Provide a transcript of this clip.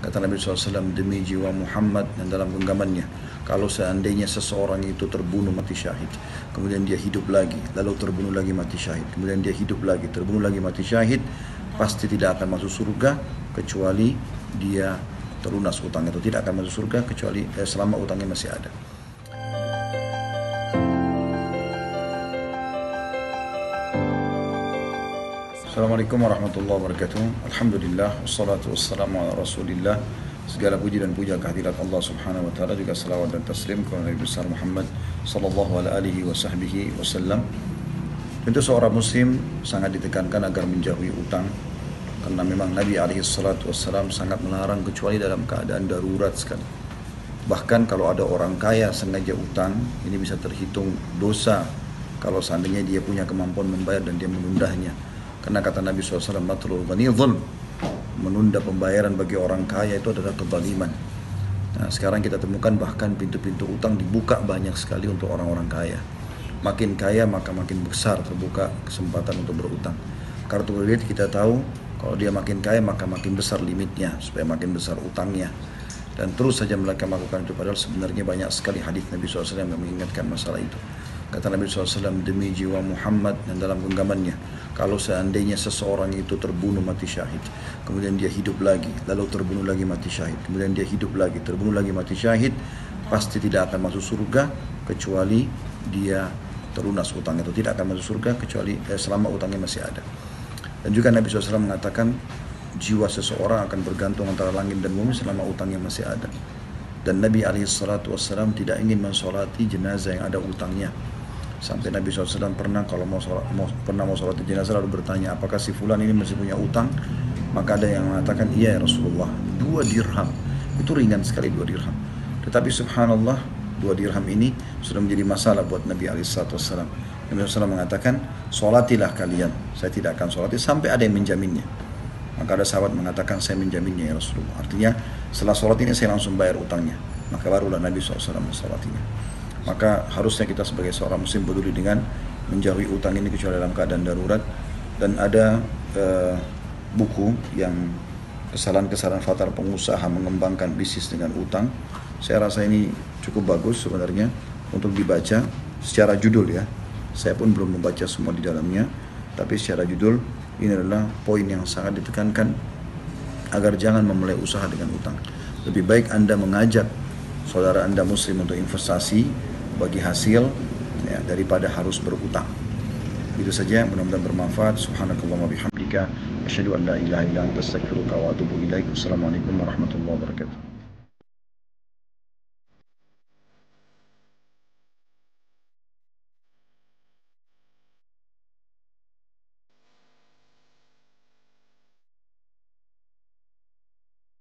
Kata Nabi SAW, demi jiwa Muhammad, dan dalam genggamannya, kalau seandainya seseorang itu terbunuh mati syahid, kemudian dia hidup lagi, lalu terbunuh lagi mati syahid, kemudian dia hidup lagi, terbunuh lagi mati syahid, pasti tidak akan masuk surga kecuali dia terlunas utangnya, atau tidak akan masuk surga kecuali selama utangnya masih ada. Assalamualaikum warahmatullahi wabarakatuh. Alhamdulillah, wassalatu wassalamu ala rasulillah. Segala puji dan puja kehadirat Allah subhanahu wa ta'ala, juga salawat dan taslim kepada Nabi besar Muhammad sallallahu alaihi wasallam. Tentu seorang muslim sangat ditekankan agar menjauhi utang, karena memang Nabi alaihi salatu wassalam sangat melarang kecuali dalam keadaan darurat sekali. Bahkan kalau ada orang kaya sengaja utang, ini bisa terhitung dosa kalau seandainya dia punya kemampuan membayar dan dia menundanya. Karena kata Nabi SAW, matlul ghani zulm, menunda pembayaran bagi orang kaya itu adalah kezaliman. Nah, sekarang kita temukan bahkan pintu-pintu utang dibuka banyak sekali untuk orang-orang kaya. Makin kaya maka makin besar terbuka kesempatan untuk berutang. Kartu kredit kita tahu, kalau dia makin kaya maka makin besar limitnya, supaya makin besar utangnya. Dan terus saja mereka melakukan itu, padahal sebenarnya banyak sekali hadis Nabi SAW yang mengingatkan masalah itu. Kata Nabi SAW, demi jiwa Muhammad, dan dalam genggamannya, kalau seandainya seseorang itu terbunuh mati syahid, kemudian dia hidup lagi, lalu terbunuh lagi mati syahid, kemudian dia hidup lagi, terbunuh lagi mati syahid, pasti tidak akan masuk surga kecuali dia terlunas utangnya, atau tidak akan masuk surga kecuali selama utangnya masih ada. Dan juga Nabi SAW mengatakan, jiwa seseorang akan bergantung antara langit dan bumi selama utangnya masih ada. Dan Nabi SAW tidak ingin mensolati jenazah yang ada utangnya. Sampai Nabi SAW pernah kalau mau sholat jenazah lalu bertanya, apakah si fulan ini masih punya utang? Maka ada yang mengatakan, iya ya Rasulullah, 2 dirham. Itu ringan sekali 2 dirham. Tetapi subhanallah, 2 dirham ini sudah menjadi masalah buat Nabi SAW. Nabi SAW mengatakan, sholatilah kalian, saya tidak akan sholati sampai ada yang menjaminnya. Maka ada sahabat mengatakan, saya menjaminnya ya Rasulullah. Artinya setelah sholat ini saya langsung bayar utangnya. Maka barulah Nabi SAW mensolatinya. Maka harusnya kita sebagai seorang muslim peduli dengan menjauhi utang ini kecuali dalam keadaan darurat. Dan ada buku yang kesalahan-kesalahan fatal pengusaha mengembangkan bisnis dengan utang. Saya rasa ini cukup bagus sebenarnya untuk dibaca secara judul ya. Saya pun belum membaca semua di dalamnya, tapi secara judul ini adalah poin yang sangat ditekankan agar jangan memulai usaha dengan utang. Lebih baik Anda mengajak saudara Anda muslim untuk investasi bagi hasil ya, daripada harus berutang. Itu saja, mudah-mudahan bermanfaat. Subhanakallahumma bihamdika asyhadu an la ilaha illa anta astaghfiruka wa atubu ilaik. Wassalamualaikum warahmatullahi wabarakatuh.